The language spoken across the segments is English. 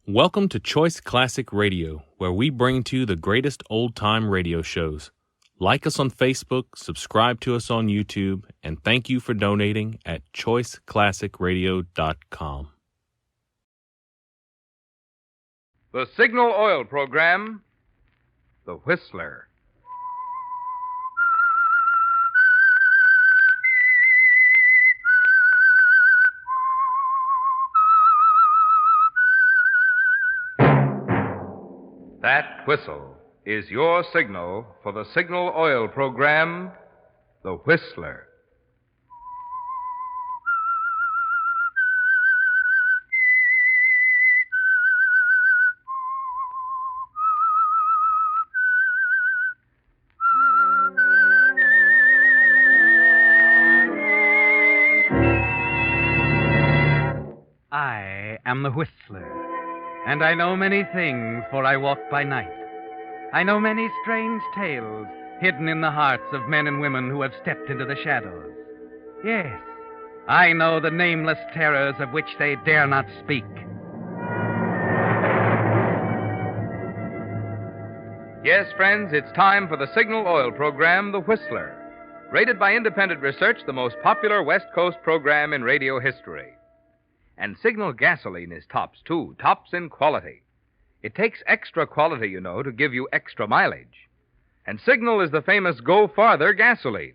Welcome to Choice Classic Radio, where we bring to you the greatest old-time radio shows. Like us on Facebook, subscribe to us on YouTube, and thank you for donating at choiceclassicradio.com. The Signal Oil Program, The Whistler. That whistle is your signal for the Signal Oil Program, The Whistler. I am the Whistler, and I know many things, for I walk by night. I know many strange tales hidden in the hearts of men and women who have stepped into the shadows. Yes, I know the nameless terrors of which they dare not speak. Yes, friends, it's time for the Signal Oil Program, The Whistler. Rated by independent research, the most popular West Coast program in radio history. And Signal gasoline is tops, too. Tops in quality. It takes extra quality, you know, to give you extra mileage. And Signal is the famous Go Farther gasoline.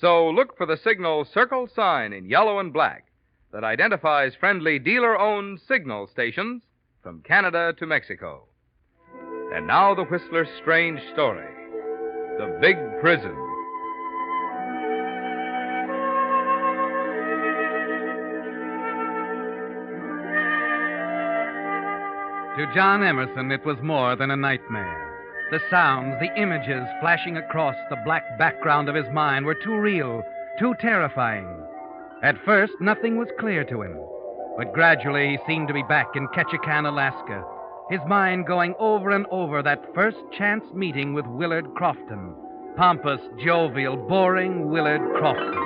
So look for the Signal circle sign in yellow and black that identifies friendly dealer-owned Signal stations from Canada to Mexico. And now the Whistler's strange story. The Big Prison. To John Emerson, it was more than a nightmare. The sounds, the images flashing across the black background of his mind were too real, too terrifying. At first, nothing was clear to him, but gradually he seemed to be back in Ketchikan, Alaska, his mind going over and over that first chance meeting with Willard Crofton. Pompous, jovial, boring Willard Crofton.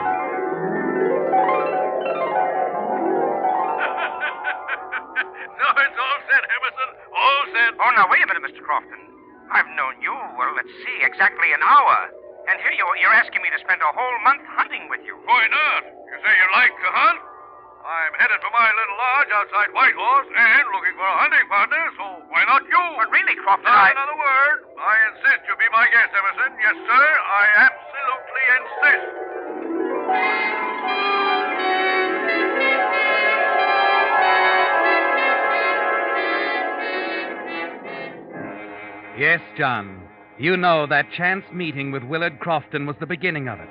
Oh, now, wait a minute, Mr. Crofton. I've known you, well, let's see, exactly an hour. And here you're asking me to spend a whole month hunting with you. Why not? You say you like to hunt? I'm headed for my little lodge outside Whitehorse and looking for a hunting partner, so why not you? But really, Crofton, Not another word. I insist you be my guest, Emerson. Yes, sir, I absolutely insist. Yes, John, you know that chance meeting with Willard Crofton was the beginning of it.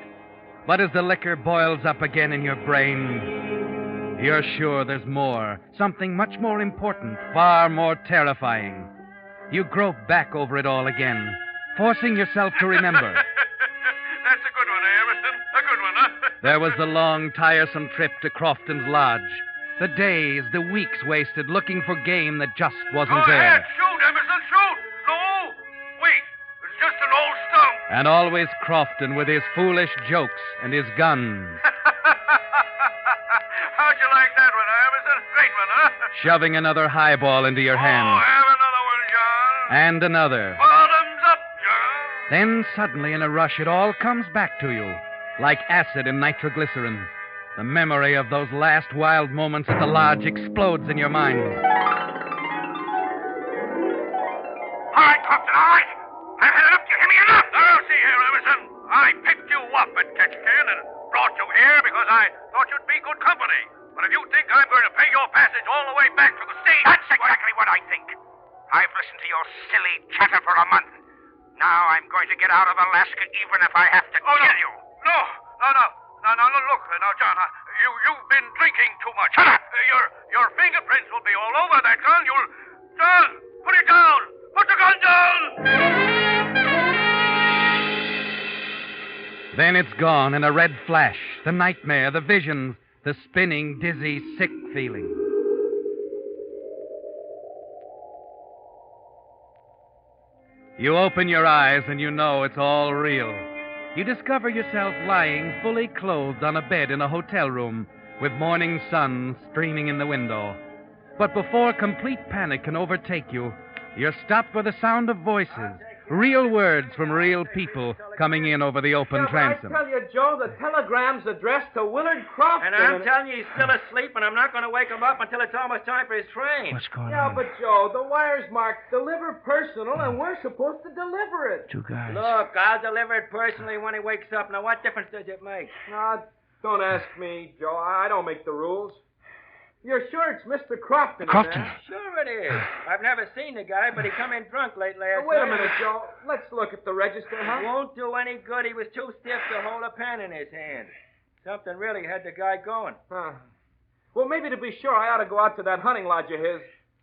But as the liquor boils up again in your brain, you're sure there's more, something much more important, far more terrifying. You grope back over it all again, forcing yourself to remember. That's a good one, Emerson. A good one, huh? There was the long, tiresome trip to Crofton's lodge. The days, the weeks wasted looking for game that just wasn't Go there. ahead, shoot, Emerson, shoot. No, wait. It's just an old stump. And always Crofton with his foolish jokes and his guns. How'd you like that one, Emerson? Great one, huh? Shoving another highball into your Oh, hand. have another one, John. And another. Bottoms up, John. Then suddenly in a rush it all comes back to you, like acid in nitroglycerin. The memory of those last wild moments at the lodge explodes in your mind. All right, Crofton, all right. I've had enough. You hear me enough? Now, see here, Emerson. I picked you up at Ketchikan and brought you here because I thought you'd be good company. But if you think I'm going to pay your passage all the way back to the state... That's exactly what I think. I've listened to your silly chatter for a month. Now I'm going to get out of Alaska even if I have to kill you. No, look, John, you've been drinking too much. Shut up! Your fingerprints will be all over that gun. John, put it down! Put the gun down! Then it's gone in a red flash. The nightmare, the visions, the spinning, dizzy, sick feeling. You open your eyes and you know it's all real. You discover yourself lying fully clothed on a bed in a hotel room with morning sun streaming in the window. But before complete panic can overtake you, you're stopped by the sound of voices, real words from real people coming in over the open transom. I tell you, Joe, the telegram's addressed to Willard Crofton. And I'm telling you, he's still asleep, and I'm not going to wake him up until it's almost time for his train. What's going Yeah, on? but, Joe, the wire's marked deliver personal, and we're supposed to deliver it. Two guys. Look, I'll deliver it personally when he wakes up. Now, what difference does it make? Now, don't ask me, Joe. I don't make the rules. You're sure it's Mr. Crofton? Crofton? Sure it is. I've never seen the guy, but he come in drunk late last Wait a night. minute, Joe. Let's look at the register, huh? Won't do any good. He was too stiff to hold a pen in his hand. Something really had the guy going. Huh. Well, maybe to be sure, I ought to go out to that hunting lodge of his.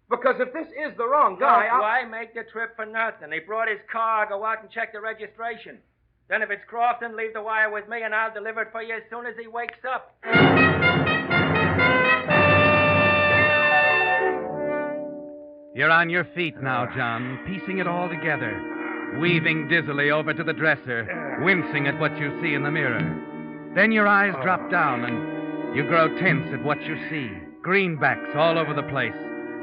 Because if this is the wrong guy, Look, why make the trip for nothing? He brought his car. Go out and check the registration. Then if it's Crofton, leave the wire with me, and I'll deliver it for you as soon as he wakes up. You're on your feet now, John, piecing it all together, weaving dizzily over to the dresser, wincing at what you see in the mirror. Then your eyes drop down and you grow tense at what you see. Greenbacks all over the place.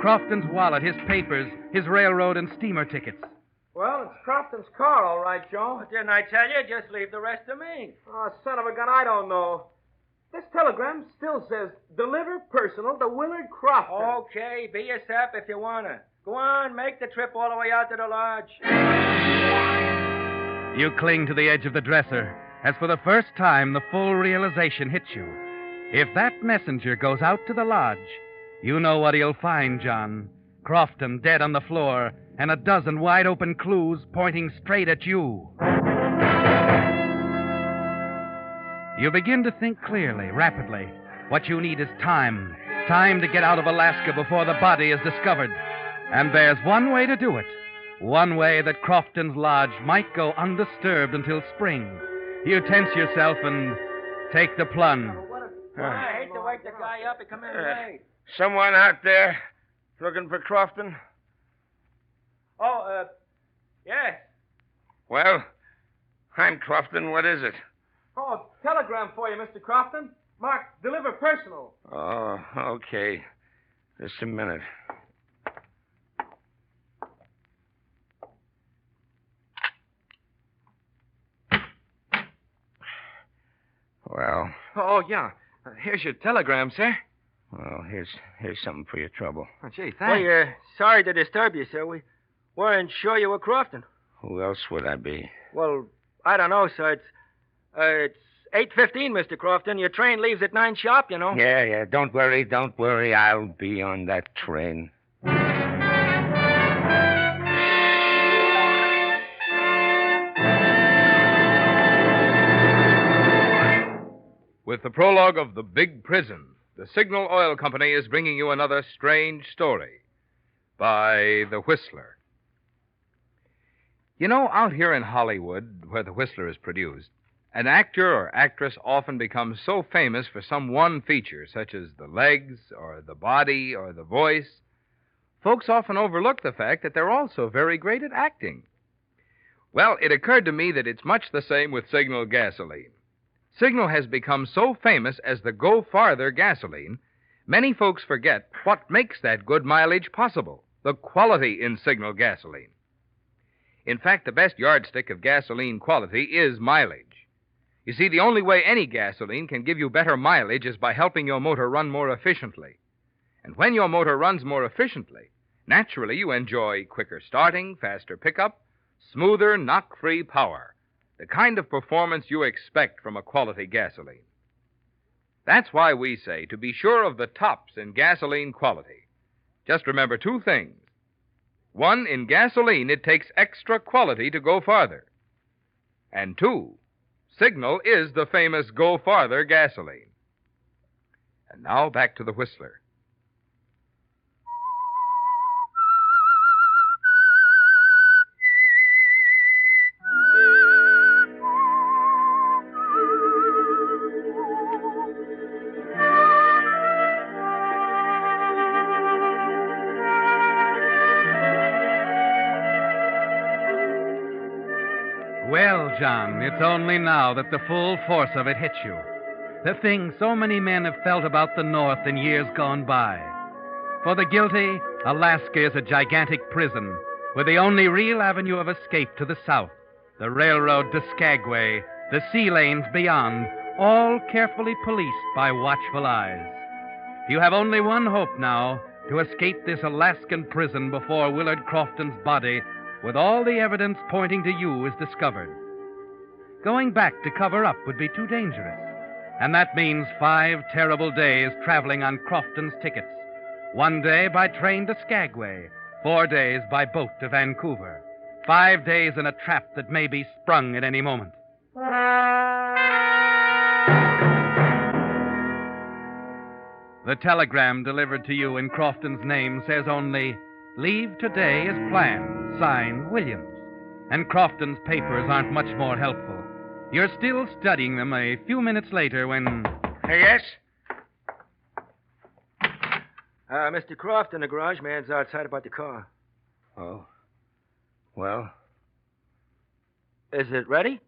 Crofton's wallet, his papers, his railroad and steamer tickets. Well, it's Crofton's car, all right, Joe. Didn't I tell you? Just leave the rest to me. Oh, son of a gun, I don't know. This telegram still says, deliver personal to Willard Crofton. Okay, be a sap if you wanna. Go on, make the trip all the way out to the lodge. You cling to the edge of the dresser as for the first time the full realization hits you. If that messenger goes out to the lodge, you know what he'll find, John. Crofton dead on the floor and a dozen wide-open clues pointing straight at you. You begin to think clearly, rapidly. What you need is time. Time to get out of Alaska before the body is discovered. And there's one way to do it. One way that Crofton's lodge might go undisturbed until spring. You tense yourself and take the plunge. I hate to wake the guy up. He come in late. Someone out there looking for Crofton? Oh, yes. Well, I'm Crofton. What is it? Oh, telegram for you, Mr. Crofton. Mark, deliver personal. Oh, okay. Just a minute. Well, Oh, yeah. Here's your telegram, sir. well, here's something for your trouble. Oh, gee, Well, sorry to disturb you, sir. We weren't sure you were Crofton. Who else would I be? Well, I don't know, sir. It's 8:15, Mr. Crofton. Your train leaves at 9 sharp, you know. Yeah. Don't worry. I'll be on that train. With the prologue of The Big Prison, the Signal Oil Company is bringing you another strange story by The Whistler. You know, out here in Hollywood, where The Whistler is produced, an actor or actress often becomes so famous for some one feature, such as the legs, or the body, or the voice, folks often overlook the fact that they're also very great at acting. Well, it occurred to me that it's much the same with Signal gasoline. Signal has become so famous as the Go Farther gasoline, many folks forget what makes that good mileage possible, the quality in Signal gasoline. In fact, the best yardstick of gasoline quality is mileage. You see, the only way any gasoline can give you better mileage is by helping your motor run more efficiently. And when your motor runs more efficiently, naturally you enjoy quicker starting, faster pickup, smoother, knock-free power. The kind of performance you expect from a quality gasoline. That's why we say to be sure of the tops in gasoline quality. Just remember two things. One, in gasoline, it takes extra quality to go farther. And two, Signal is the famous Go Farther gasoline. And now back to the Whistler. Well, John, it's only now that the full force of it hits you. The thing so many men have felt about the North in years gone by. For the guilty, Alaska is a gigantic prison with the only real avenue of escape to the south, the railroad to Skagway, the sea lanes beyond, all carefully policed by watchful eyes. You have only one hope now, to escape this Alaskan prison before Willard Crofton's body, with all the evidence pointing to you, is discovered. Going back to cover up would be too dangerous, and that means 5 terrible days traveling on Crofton's tickets. 1 day by train to Skagway, 4 days by boat to Vancouver. 5 days in a trap that may be sprung at any moment. The telegram delivered to you in Crofton's name says only, "Leave today as planned, signed Williams." And Crofton's papers aren't much more helpful. You're still studying them a few minutes later when... Yes? Mr. Crofton, the garage man's outside about the car. Oh. Well, Is it ready?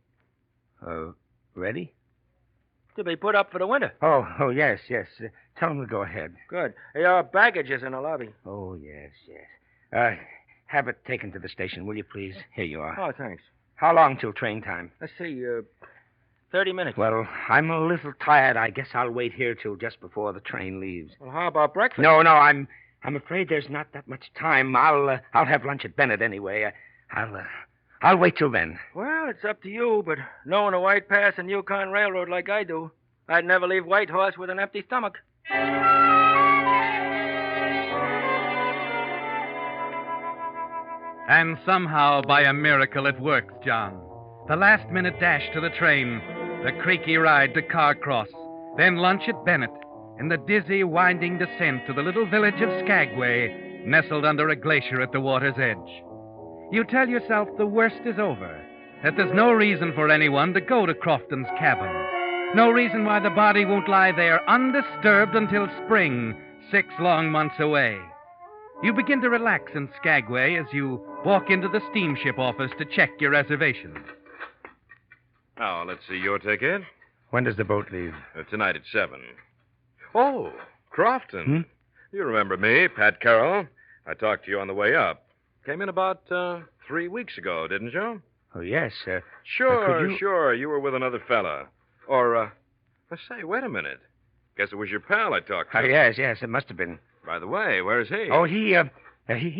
ready? To be put up for the winter. Oh, yes. Tell him to go ahead. Good. Your baggage is in the lobby. Oh, yes. Have it taken to the station, will you, please? Here you are. Oh, thanks. How long till train time? Let's see, 30 minutes. Well, I'm a little tired. I guess I'll wait here till just before the train leaves. Well, how about breakfast? No, I'm afraid there's not that much time. I'll have lunch at Bennett anyway. I'll wait till then. Well, it's up to you, but knowing the White Pass and Yukon Railroad like I do, I'd never leave Whitehorse with an empty stomach. And somehow, by a miracle, it works, John. The last-minute dash to the train, the creaky ride to Carcross, then lunch at Bennett, and the dizzy, winding descent to the little village of Skagway, nestled under a glacier at the water's edge. You tell yourself the worst is over, that there's no reason for anyone to go to Crofton's cabin, no reason why the body won't lie there undisturbed until spring, 6 long months away. You begin to relax in Skagway as you walk into the steamship office to check your reservations. Now, let's see your ticket. When does the boat leave? Tonight at 7. Oh, Crofton. You remember me, Pat Carroll. I talked to you on the way up. Came in about 3 weeks ago, didn't you? Oh, yes. Sure. You were with another fella. Or, say, wait a minute. Guess it was your pal I talked to. Yes, it must have been. By the way, where's he? Oh, he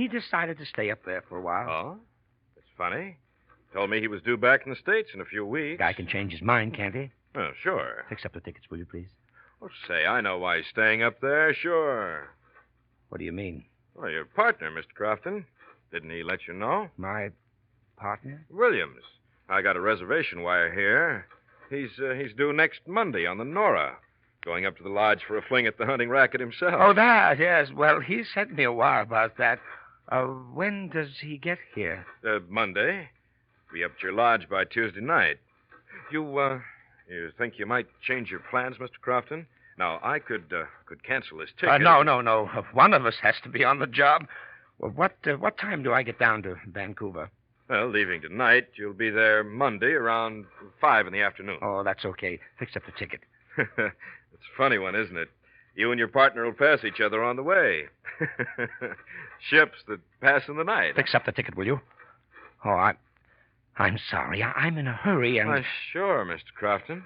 decided to stay up there for a while. Oh? That's funny. Told me he was due back in the States in a few weeks. Guy can change his mind, can't he? Oh, sure. Fix up the tickets, will you, please? Oh, say, I know why he's staying up there, sure. What do you mean? Well, your partner, Mr. Crofton. Didn't he let you know? My partner? Williams. I got a reservation wire here. He's due next Monday on the Nora. Going up to the lodge for a fling at the hunting racket himself. Oh, that, yes. Well, he sent me a wire about that. When does he get here? Monday. Be up at your lodge by Tuesday night. You think you might change your plans, Mr. Crofton? Now, I could cancel this ticket. No. One of us has to be on the job. Well, what time do I get down to Vancouver? Well, leaving tonight, you'll be there Monday around 5 in the afternoon. Oh, that's okay. Fix up the ticket. It's a funny one, isn't it? You and your partner will pass each other on the way. Ships that pass in the night. Fix up the ticket, will you? Oh, I'm sorry. I'm in a hurry and... Sure, Mr. Crofton.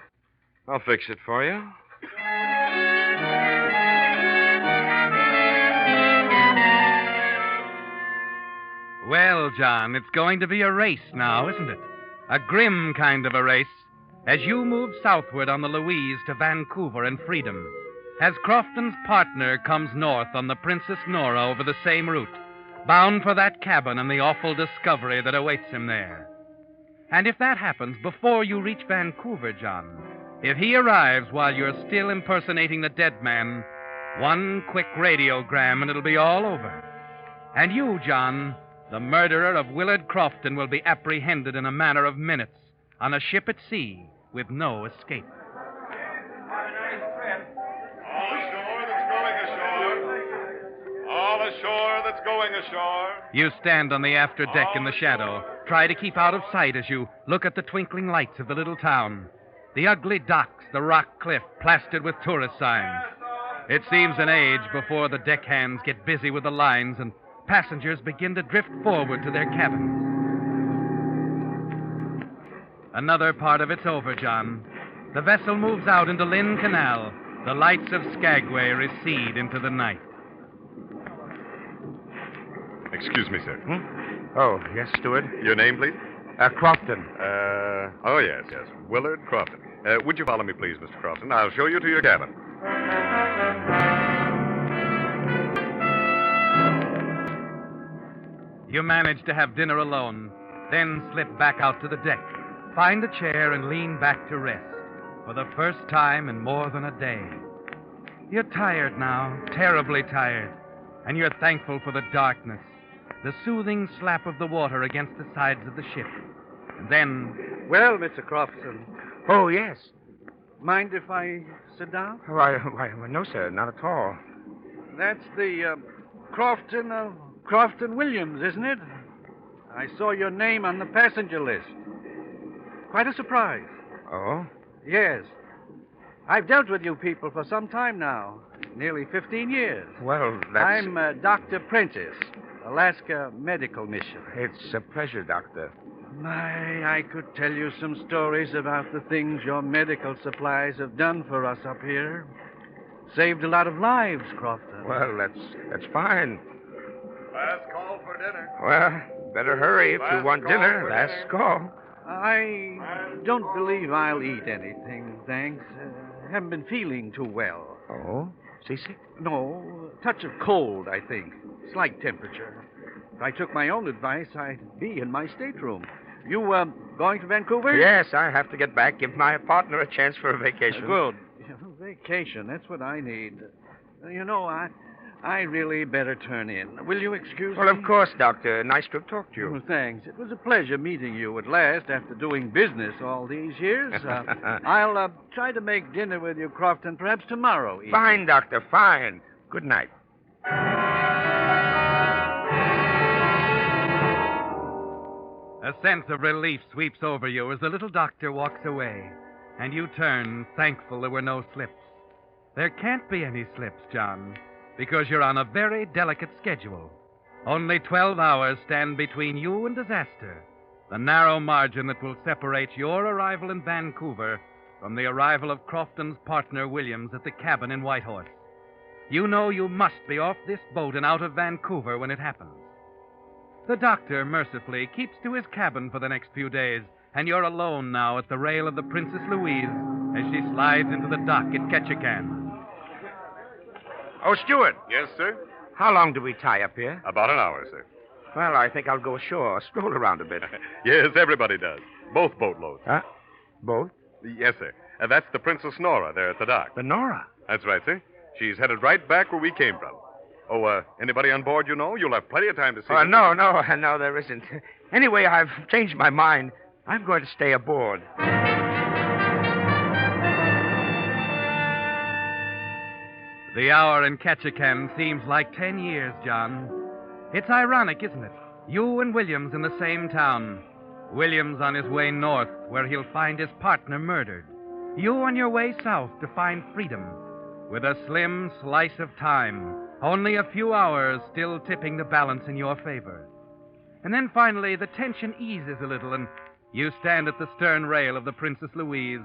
I'll fix it for you. Well, John, it's going to be a race now, isn't it? A grim kind of a race, as you move southward on the Louise to Vancouver and freedom, as Crofton's partner comes north on the Princess Nora over the same route, bound for that cabin and the awful discovery that awaits him there. And if that happens before you reach Vancouver, John, if he arrives while you're still impersonating the dead man, one quick radiogram and it'll be all over. And you, John, the murderer of Willard Crofton, will be apprehended in a matter of minutes on a ship at sea with no escape. All ashore that's going ashore. You stand on the after deck in the shadow. Try to keep out of sight as you look at the twinkling lights of the little town. The ugly docks, the rock cliff plastered with tourist signs. It seems an age before the deckhands get busy with the lines and passengers begin to drift forward to their cabins. Another part of it's over, John. The vessel moves out into Lynn Canal. The lights of Skagway recede into the night. Excuse me, sir. Oh, yes, steward. Your name, please? Crofton. Oh, yes. Willard Crofton. Would you follow me, please, Mr. Crofton? I'll show you to your cabin. You manage to have dinner alone, then slip back out to the deck, find a chair, and lean back to rest for the first time in more than a day. You're tired now, terribly tired, and you're thankful for the darkness, the soothing slap of the water against the sides of the ship. And then... Well, Mr. Crofton, Oh, yes. mind if I sit down? Why, no, sir, not at all. That's the Crofton Williams, isn't it? I saw your name on the passenger list. Quite a surprise. Oh? Yes. I've dealt with you people for some time now. Nearly 15 years. Well, that's... I'm Dr. Prentice, Alaska Medical Mission. It's a pleasure, Doctor. My, I could tell you some stories about the things your medical supplies have done for us up here. Saved a lot of lives, Crofton. Well, that's fine. Last call for dinner. Well, better hurry if you Last want call dinner. for Last dinner. call. I don't believe I'll eat anything, thanks. Haven't been feeling too well. Oh? Seasick? No, a touch of cold, I think. Slight temperature. If I took my own advice, I'd be in my stateroom. You, going to Vancouver? Yes, I have to get back. Give my partner a chance for a vacation. Good. Vacation, that's what I need. You know, I really better turn in. Will you excuse me? Well, of course, Doctor. Nice to have talked to you. Oh, thanks. It was a pleasure meeting you at last after doing business all these years. I'll try to make dinner with you, Crofton, perhaps tomorrow evening. Fine, Doctor, fine. Good night. A sense of relief sweeps over you as the little doctor walks away, and you turn, thankful there were no slips. There can't be any slips, John, because you're on a very delicate schedule. Only 12 hours stand between you and disaster, the narrow margin that will separate your arrival in Vancouver from the arrival of Crofton's partner, Williams, at the cabin in Whitehorse. You know you must be off this boat and out of Vancouver when it happens. The doctor, mercifully, keeps to his cabin for the next few days, and you're alone now at the rail of the Princess Louise as she slides into the dock at Ketchikan. Oh, Stewart. Yes, sir? How long do we tie up here? About an hour, sir. Well, I think I'll go ashore, stroll around a bit. Yes, everybody does. Both boatloads. Huh? Both? Yes, sir. That's the Princess Nora there at the dock. The Nora? That's right, sir. She's headed right back where we came from. Oh, anybody on board you know? You'll have plenty of time to see them. No, there isn't. Anyway, I've changed my mind. I'm going to stay aboard. The hour in Ketchikan seems like 10 years, John. It's ironic, isn't it? You and Williams in the same town. Williams on his way north, where he'll find his partner murdered. You on your way south to find freedom, with a slim slice of time, only a few hours still tipping the balance in your favor. And then finally, the tension eases a little, and you stand at the stern rail of the Princess Louise,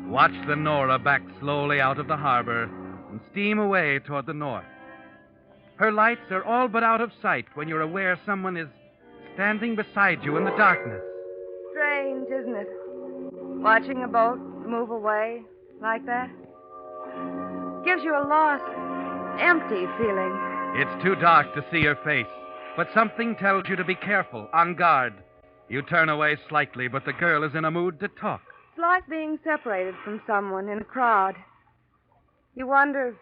watch the Nora back slowly out of the harbor, and steam away toward the north. Her lights are all but out of sight when you're aware someone is standing beside you in the darkness. Strange, isn't it? Watching a boat move away like that. Gives you a lost, empty feeling. It's too dark to see her face, but something tells you to be careful, on guard. You turn away slightly, but the girl is in a mood to talk. It's like being separated from someone in a crowd. You wonder if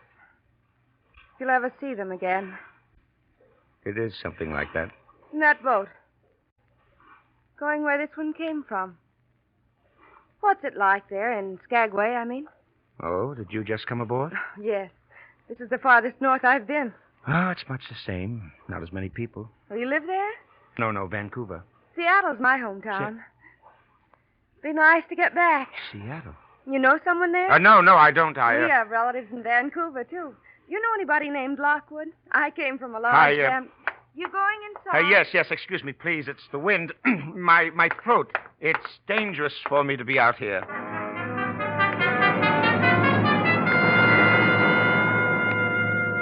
you'll ever see them again. It is something like that. In that boat. Going where this one came from. What's it like there in Skagway, I mean? Oh, did you just come aboard? Yes. This is the farthest north I've been. Oh, it's much the same. Not as many people. Oh, you live there? No, Vancouver. Seattle's my hometown. Be nice to get back. Seattle? You know someone there? No, I don't. We have relatives in Vancouver, too. You know anybody named Lockwood? I came from a large Hi, You going inside? Yes, excuse me, please. It's the wind. my throat. It's dangerous for me to be out here.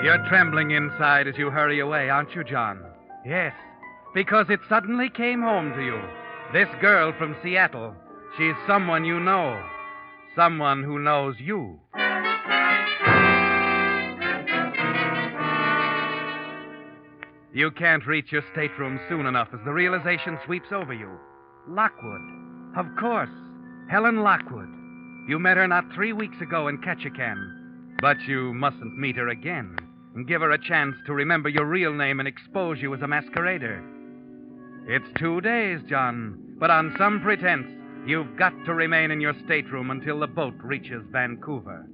You're trembling inside as you hurry away, aren't you, John? Yes, because it suddenly came home to you. This girl from Seattle. She's someone you know. Someone who knows you. You can't reach your stateroom soon enough as the realization sweeps over you. Lockwood. Of course. Helen Lockwood. You met her not 3 weeks ago in Ketchikan. But you mustn't meet her again and give her a chance to remember your real name and expose you as a masquerader. It's 2 days, John, but on some pretense, you've got to remain in your stateroom until the boat reaches Vancouver.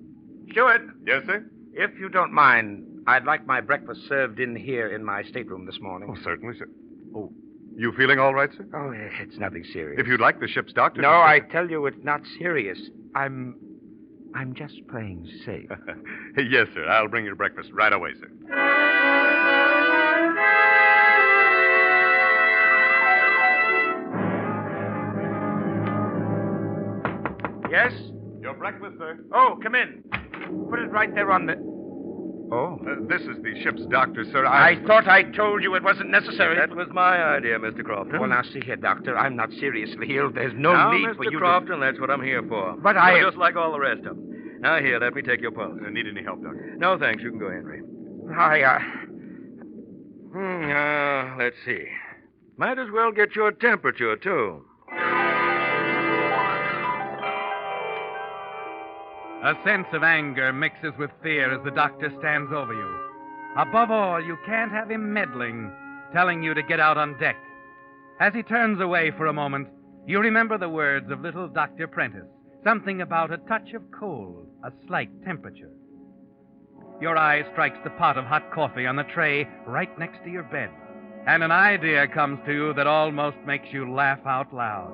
Steward, Yes, sir? if you don't mind, I'd like my breakfast served in here in my stateroom this morning. Oh, certainly, sir. Oh, you feeling all right, sir? Oh, it's nothing serious. If you'd like the ship's doctor... No, I tell you, it's not serious. I'm just playing safe. Yes, sir. I'll bring your breakfast right away, sir. Yes? Your breakfast, sir. Oh, come in. Put it right there on the... Oh. This is the ship's doctor, sir. I thought I told you it wasn't necessary. That was my idea, Mr. Crofton. Well, now, see here, Doctor. I'm not seriously ill. There's no now, need Mr. for you Crofton, that's what I'm here for. But You're just like all the rest of them. Now, here, let me take your pulse. Need any help, doctor? No, thanks. You can go, Henry. Let's see. Might as well get your temperature, too. A sense of anger mixes with fear as the doctor stands over you. Above all, you can't have him meddling, telling you to get out on deck. As he turns away for a moment, you remember the words of little Dr. Prentice, something about a touch of cold, a slight temperature. Your eye strikes the pot of hot coffee on the tray right next to your bed, and an idea comes to you that almost makes you laugh out loud.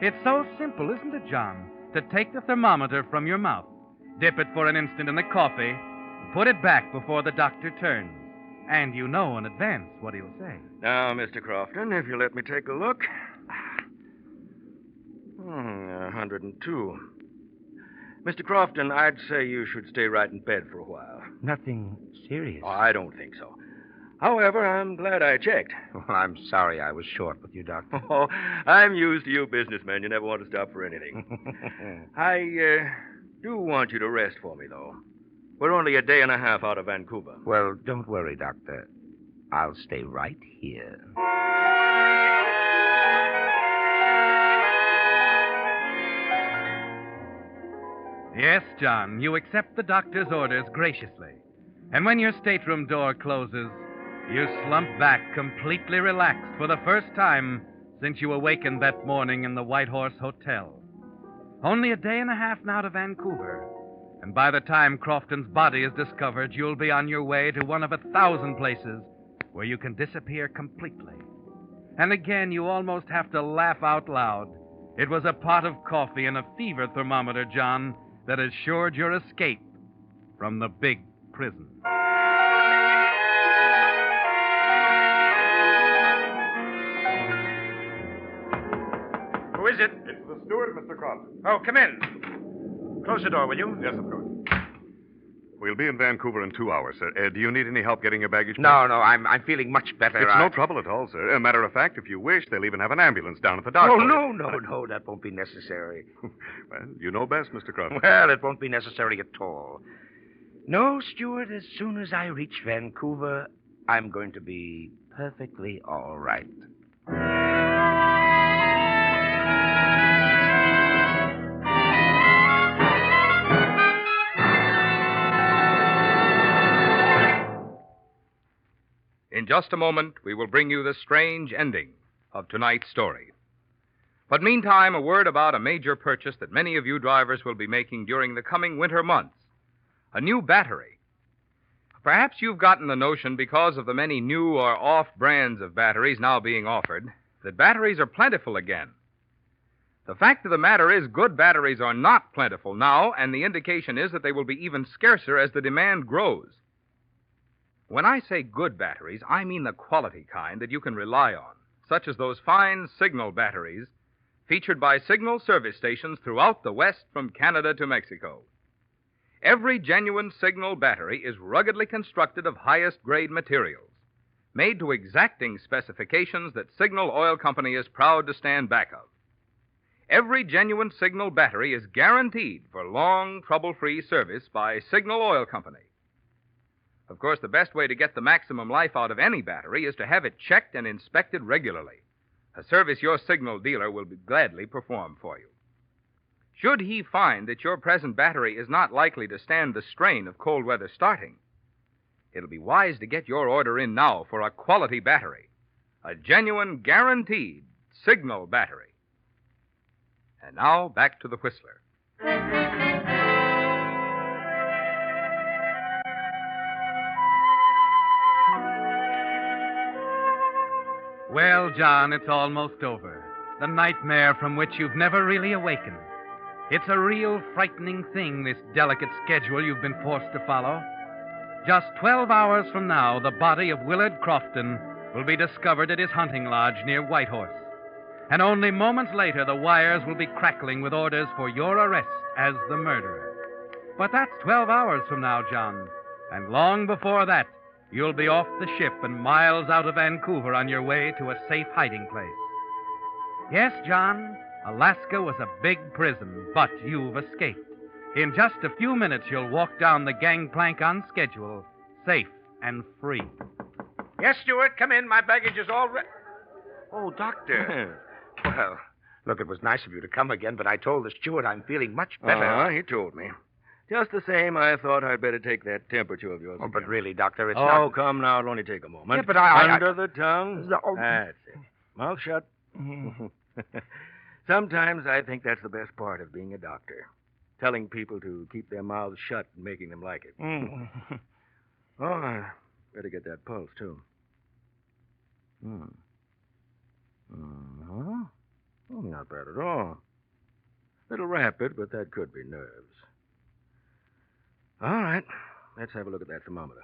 It's so simple, isn't it, John, to take the thermometer from your mouth, dip it for an instant in the coffee, and put it back before the doctor turns. And you know in advance what he'll say. Now, Mr. Crofton, if you let me take a look. 102. Mr. Crofton, I'd say you should stay right in bed for a while. Nothing serious. Oh, I don't think so. However, I'm glad I checked. Well, I'm sorry I was short with you, Doctor. Oh, I'm used to you businessmen. You never want to stop for anything. I do want you to rest for me, though. We're only a day and a half out of Vancouver. Well, don't worry, Doctor. I'll stay right here. Yes, John, you accept the doctor's orders graciously. And when your stateroom door closes, you slump back completely relaxed for the first time since you awakened that morning in the White Horse Hotel. Only a day and a half now to Vancouver. And by the time Crofton's body is discovered, you'll be on your way to one of 1,000 places where you can disappear completely. And again, you almost have to laugh out loud. It was a pot of coffee and a fever thermometer, John, that assured your escape from the big prison. Who is it? It's the steward, Mr. Crofton. Oh, come in. Close the door, will you? Yes, of course. We'll be in Vancouver in 2 hours, sir. Do you need any help getting your baggage? No, I'm feeling much better. It's no trouble at all, sir. A matter of fact, if you wish, they'll even have an ambulance down at the dock. Oh, for you. no, that won't be necessary. Well, you know best, Mr. Crofton. Well, it won't be necessary at all. No, Stewart, as soon as I reach Vancouver, I'm going to be perfectly all right. In just a moment, we will bring you the strange ending of tonight's story. But meantime, a word about a major purchase that many of you drivers will be making during the coming winter months. A new battery. Perhaps you've gotten the notion, because of the many new or off brands of batteries now being offered, that batteries are plentiful again. The fact of the matter is, good batteries are not plentiful now, and the indication is that they will be even scarcer as the demand grows. When I say good batteries, I mean the quality kind that you can rely on, such as those fine Signal batteries featured by Signal service stations throughout the West from Canada to Mexico. Every genuine Signal battery is ruggedly constructed of highest grade materials, made to exacting specifications that Signal Oil Company is proud to stand back of. Every genuine Signal battery is guaranteed for long, trouble-free service by Signal Oil Company. Of course, the best way to get the maximum life out of any battery is to have it checked and inspected regularly, a service your Signal dealer will gladly perform for you. Should he find that your present battery is not likely to stand the strain of cold weather starting, it'll be wise to get your order in now for a quality battery, a genuine, guaranteed Signal battery. And now, back to the Whistler. Well, John, it's almost over. The nightmare from which you've never really awakened. It's a real frightening thing, this delicate schedule you've been forced to follow. Just 12 hours from now, the body of Willard Crofton will be discovered at his hunting lodge near Whitehorse. And only moments later, the wires will be crackling with orders for your arrest as the murderer. But that's 12 hours from now, John. And long before that, you'll be off the ship and miles out of Vancouver on your way to a safe hiding place. Yes, John, Alaska was a big prison, but you've escaped. In just a few minutes, you'll walk down the gangplank on schedule, safe and free. Yes, Stewart, come in. My baggage is all ready. Oh, Doctor. Well, look, it was nice of you to come again, but I told the steward I'm feeling much better. He told me. Just the same, I thought I'd better take that temperature of yours. Oh, but really, Doctor, it's not... not... Oh, come now. It'll only take a moment. Yeah, but Under the tongue. Oh. That's it. Mouth shut. Sometimes I think that's the best part of being a doctor. Telling people to keep their mouths shut and making them like it. Oh, I better get that pulse, too. Oh, not bad at all. Little rapid, but that could be nerves. All right. Let's have a look at that thermometer.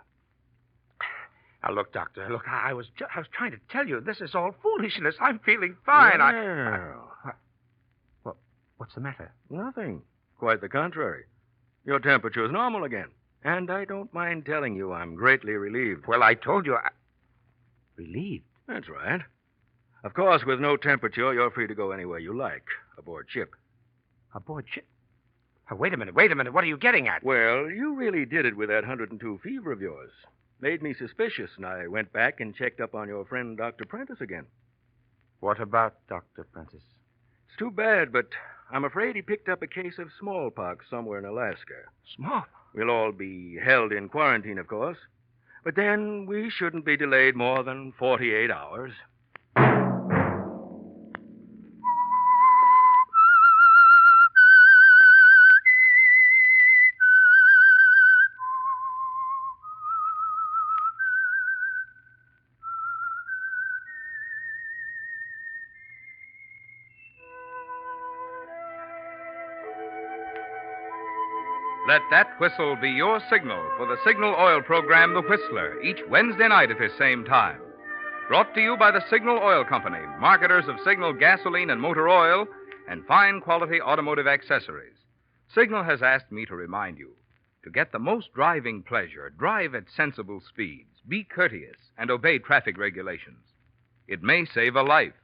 Now, look, Doctor, look, I was trying to tell you, this is all foolishness. I'm feeling fine. Well, what's the matter? Nothing. Quite the contrary. Your temperature is normal again. And I don't mind telling you I'm greatly relieved. Well, I told you Relieved? That's right. Of course, with no temperature, you're free to go anywhere you like, aboard ship. Aboard ship? Wait a minute. What are you getting at? Well, you really did it with that 102 fever of yours. Made me suspicious, and I went back and checked up on your friend, Dr. Prentice, again. What about Dr. Prentice? It's too bad, but I'm afraid he picked up a case of smallpox somewhere in Alaska. Smallpox? We'll all be held in quarantine, of course. But then we shouldn't be delayed more than 48 hours. Let that whistle be your signal for the Signal Oil program, The Whistler, each Wednesday night at this same time. Brought to you by the Signal Oil Company, marketers of Signal gasoline and motor oil and fine quality automotive accessories. Signal has asked me to remind you, to get the most driving pleasure, drive at sensible speeds, be courteous, and obey traffic regulations. It may save a life,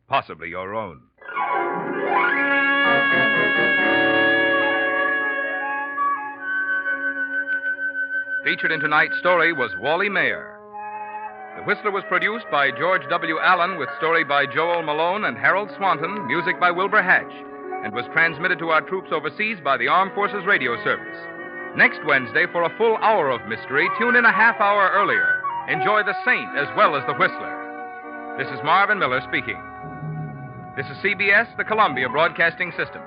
possibly your own. Featured in tonight's story was Wally Mayer. The Whistler was produced by George W. Allen with story by Joel Malone and Harold Swanton, music by Wilbur Hatch, and was transmitted to our troops overseas by the Armed Forces Radio Service. Next Wednesday, for a full hour of mystery, tune in a half hour earlier. Enjoy The Saint as well as The Whistler. This is Marvin Miller speaking. This is CBS, the Columbia Broadcasting System.